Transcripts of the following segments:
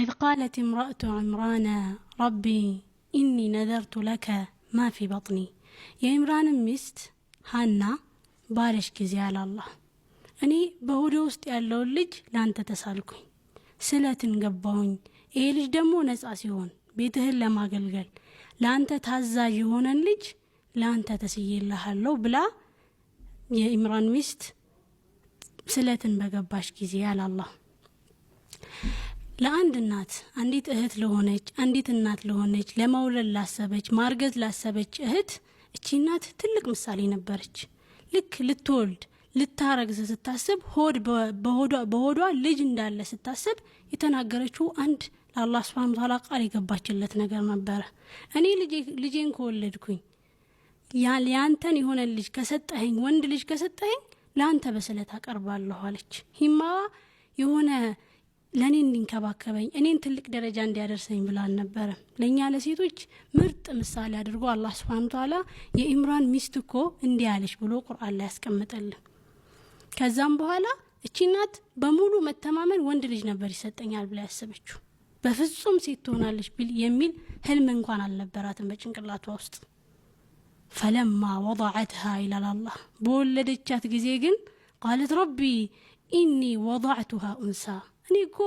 وإذ قالت امرأة عمران ربي إني نذرت لك ما في بطني يا عمران مست هانا ባለሽ ጊዜ አለ አላህ እኔ በሆዴ ውስጥ ያለውን ልጅ ላንተ ተሳልኩኝ ስለትን ገባሁኝ ይሄ ልጅ ደግሞ ነፃ ሲሆን ቤትህን ለማገልገል ላንተ ታዛዥ የሆነን ልጅ ላንተ ተስይልሃለሁ ብላ የኢምራን ሚስት ስለትን በገባሽ ጊዜ አለ አላህ ለአንድ እናት አንዲት እህት ለሆነች አንዲት እናት ለሆነች ለመውለድ ላሰበች ማርገዝ ላሰበች እህት እቺ እናት ትልቅ ምሳሌ ነበረች ልክ ልትወልድ ልታረግዝ ስታስብ በሆዷ ልጅ እንዳለ ስታስብ የተናገረችው አንድ ለአላህ Subhanahu Wa Ta'ala ቃል የገባችለት ነገር ነበር እኔ ልጄን ከወለድኩኝ ያንተን የሆነ ልጅ ከሰጠኸኝ ወንድ ልጅ ከሰጠኸኝ ላንተ በስለት አቀርባለሁ አለች ሂማ የሆነ ለኔ እንዲንከባከበኝ እኔን ትልቅ ደረጃ እንዲያደርሰኝ ብላል ነበር ለኛ ለሴቶች ምርጥ ምሳሌ አድርጎ አላህ Subhanahu Wa Ta'ala የኢምራን ሚስት እኮ እንዲያለሽ ብሎ ቁርአን ላይ ያስቀምጠልን ከዛም በኋላ እቺ እናት በሙሉ መተማመን ወንድ ልጅ ነበር ይሰጠኛል ብላ ያሰበችው በፍጹም ሴት ትሆናለች የሚል ህልም እንኳን አልነበራትም በጭንቅላቷ ውስጥ فلما وضعتها الى الله በወለደቻት ጊዜ ግን قالت ربي اني وضعتها انثى እኔ እኮ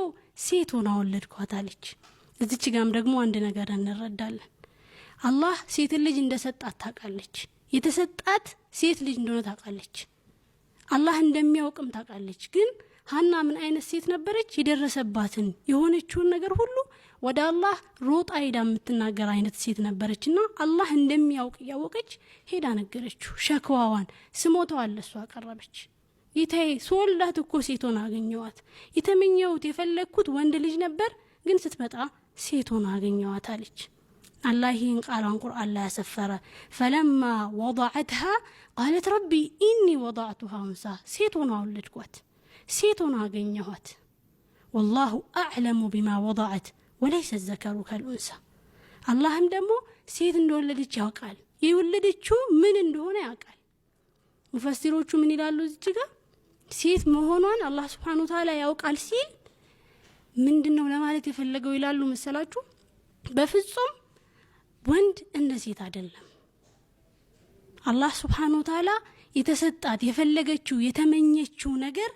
ሴት ሆና ወለድኳት አለች እዚች ጋም ደግሞ አንድ ነገር እንረዳለን አላህ ሴት ልጅ እንደሰጣት ታውቃለች የተሰጣት ሴት ልጅ እንደሆነ ታውቃለች አላህ እንደሚያውቅም ታውቃለች ግን ሃና ምን አይነት ሴት ነበረች የደረሰባትን የሆነችውን ነገር ሁሉ ወደ አላህ ሮጣ ሄዳ የምትናገር አይነት ሴት ነበረችና አላህ እንደሚያውቅ ያወቀች ሄዳ ነገረችው ሸክዋዋን ስሞታው አለሷ አቀረበች ይታይ ሶልዳት እኮ ሴቶና አገኘዋት የተመኘውት የፈለኩት ወንድ ልጅ ነበር ግን ስትመጣ ሴቶና አገኘዋት አለች الله ይህን ቃሏን ቁርአን ላይ ያሰፈረ فلما وضعتها قالت ربي اني وضعتها انثى ሴቶና ወለድኳት ሴቶና አገኘዋት والله اعلم بما وضعت وليس الذكر كالانثى اللهم ደግሞ ሴት እንደወለደች ያውቃል የወለደችው ምን እንደሆነ ያውቃል ሙፈሲሮቹ ምን ይላሉ እዚህ ጋር ሴት መሆኗን አላህ Subhanahu Wa Ta'ala ያውቃል ሲል ምንድነው ለማለት የፈለገው ይላሉ መሰላችሁ በፍጹም ወንድ እንደ ሴት አይደለም አላህ Subhanahu Wa Ta'ala የተሰጣት የፈለገችው የተመኘችው ነገር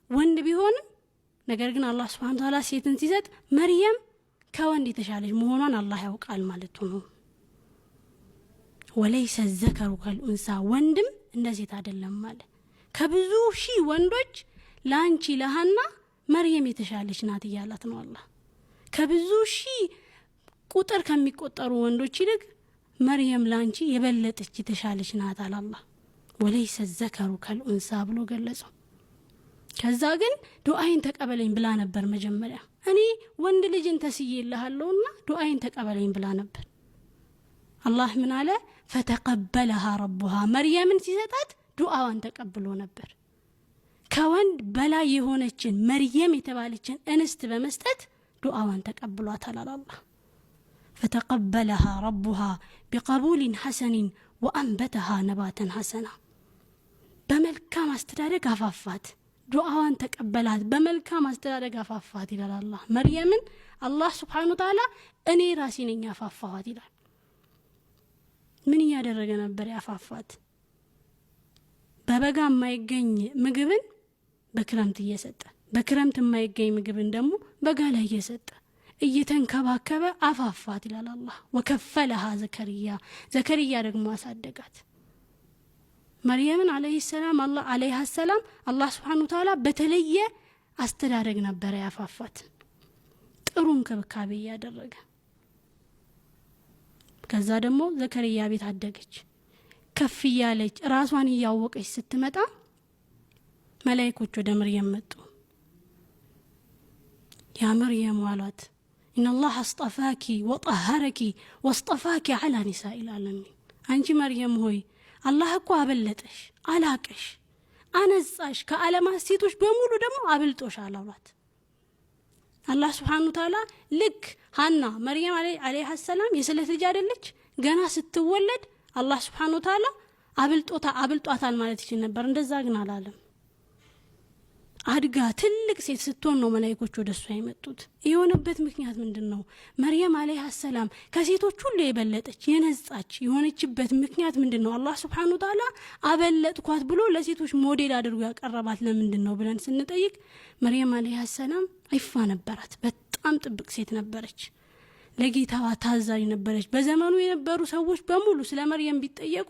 ወንድ ቢሆንም ነገር ግን አላህ Subhanahu Wa Ta'ala ሴትን ሲሰጥ መርየም ከወንድ የተሻለች መሆኗን አላህ ያውቃል ማለት ነው وليس الذكر كالانثى ወንድም እንደ ሴት አይደለም ማለት ከብዙ ሺህ ወንዶች ላንቺ ለሃና መርየም የተሻለች ናት ይያላት ነው አላህ ከብዙ ሺህ ቁጥር ከሚቆጠሩ ወንዶች ይልቅ መርየም ላንቺ የበለጠች የተሻለች ናት አላህ وليس الذكر كالانثى ብሎ ገለጸው ከዛ ግን ዱአይን ተቀበለኝ ብላ ነበር መጀመሪያ እኔ ወንድ ልጅን ተስይልሃለሁና ዱአይን ተቀበለኝ ብላ ነበር አላህ ምን አለ فتقبلها ربها መርየምን ሲሰጣት ዱአዋን ተቀብሎ ነበር ከወንድ በላይ የሆነችን መርየም የተባለችን እንስት በመስጠት ዱአዋን ተቀብሏታል አላህ فتقبلها ربها بقبول حسن وأنبتها نباتا حسنا بملكام استدارك አፋፋት ዱአዋን ተቀበላት በመልካም አስተዳደግ አፋፋት ይላል አላህ መርየምን አላህ Subhanahu Wa Ta'ala እኔ ራሴ ነኝ አፋፋት ይላል ምን ያደረገ ነበር ያፋፋት በበጋ የማይገኝ ምግብን በክረምት እየሰጠ በክረምት የማይገኝ ምግብን ደግሞ በጋ ላይ እየሰጠ እየተንከባከበ አፋፋት ይላል አላህ ወከፈለها ዘከሪያ ደግሞ አሳደጋት መርየምን አለይሂ ሰላም አላህ Subhanahu Wa Ta'ala በተለየ አስተዳደግ ነበር ያፋፋት ጥሩን ከብካቤ ያደረገ ከዛ ደግሞ ዘከሪያ ቤት አደገች ከፍ ያለች ራሷን ያወቀች ስትመጣ መላእክቶች ወደ መርየም መጡ ያ መርየም አሏት ان الله اصطفاك وطهرك واصطفاك على نساء العالمين አንቺ መርየም ሆይ አላህ እኮ አበለጠሽ አላቀሽ አነጻሽ ከዓለማት ሴቶች በሙሉ ደግሞ አብልጦሻል አሏት አላህ Subhanahu Wa Ta'ala ልክ ሃና መርየም አለይሃ ሰላም የስለት ልጅ አይደለች ገና ስትወለድ አላህ Subhanahu Wa Ta'ala አብልጧታል ማለት ይችላል ነበር እንደዛ ግን አላለም አድጋ ትልቅ ሴት ስትሆን ነው መላእክቶች ወደሷ የመጡት። የሆነበት ምክንያት ምንድነው? መርየም አለይሃ ሰላም ከሴቶች ሁሉ የበለጠች የነጻች የሆነችበት ምክንያት ምንድነው? አላህ Subhanahu Wa Ta'ala አበለጥኳት ብሎ ለሴቶች ሞዴል አድርጎ ያቀረባት ለምንድነው ብለን ስንጠይቅ መርየም አለይሃ ሰላም አይፋ ነበራት። በጣም ጥብቅ ሴት ነበረች። ለጌታዋ ታዛዥ ነበረች። በዘመኑ የነበሩ ሰዎች በሙሉ ስለ መርየም ቢጠየቁ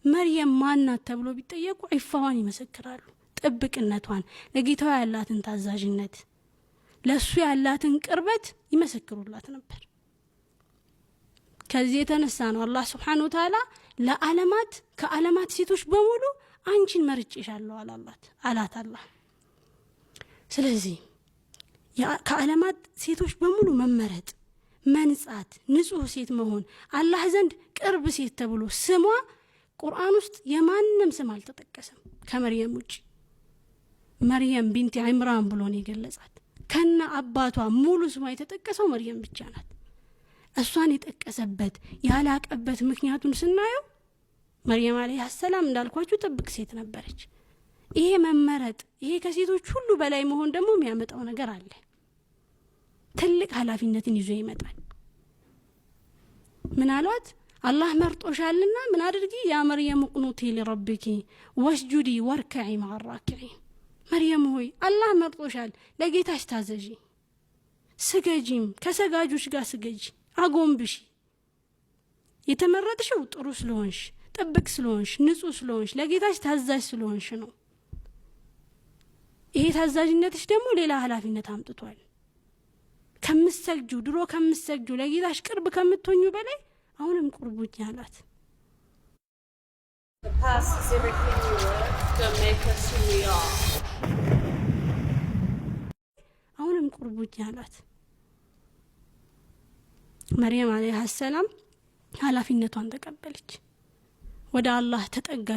መርየም ማናት ተብሎ ቢጠየቁ አይፋዋን ይመሰክራሉ። ጥብቅነቷን፣ ለጌታዋ ያላትን ታዛዥነት፣ ለሱ ያላትን ቅርበት ይመሰክሩላት ነበር። ከዚህ የተነሳ ነው አላህ Subhanahu Wa Ta'ala ለዓለማት ከዓለማት ሴቶች በሙሉ አንቺን መርጬሻለሁ አላት አላህ። ስለዚህ ከዓለማት ሴቶች በሙሉ መመረጥ፣ መንጻት፣ ንጹህ ሴት መሆን፣ አላህ ዘንድ ቅርብ ሴት ተብሎ ስሟ ቁርአን ውስጥ የማንም ስም አልተጠቀሰም ከመርየም ውጪ። መርየም ቢንት ኢምራን ብሎ ነው የገለጻት። ከነ አባቷ ሙሉ ስሟ የተጠቀሰው መርየም ብቻ ናት። እሷን የጠቀሰበት ያላቀበት ምክንያቱን ስናየው መርየም አለይሃ ሰላም እንዳልኳችሁ ጥብቅ ሴት ነበረች። ይሄ መመረጥ፣ ይሄ ከሴቶች ሁሉ በላይ መሆን ደግሞ የሚያመጣው ነገር አለ። ትልቅ ኃላፊነትን ይዞ ይመጣል። ምን አሏት? አላህ መርጦሻልና ምን አድርጊ? ያ መርየም ቁኑቲ ለረብኪ ወስጁዲ ወርከዒ መዐ ራኪዒን። መርየም ሆይ አላህ መርጦሻል፣ ለጌታሽ ታዘዢ፣ ስገጂም፣ ከሰጋጆች ጋር ስገጂ፣ አጎንብሺ። የተመረጥሽው ጥሩ ስለሆንሽ፣ ጥብቅ ስለሆንሽ፣ ንጹህ ስለሆንሽ፣ ለጌታሽ ታዛዥ ስለሆንሽ ነው። ይሄ ታዛዥነትሽ ደግሞ ሌላ ኃላፊነት አምጥቷል። ከምትሰግጁ ድሮ ከምትሰግጁ ለጌታሽ ቅርብ ከምትሆኙ በላይ አሁንም ቁርቡኝ አላት። አሁንም ቁርቡኝ አላት። መርየም አለይሃ ሰላም ኃላፊነቷን ተቀበለች። ወደ አላህ ተጠጋ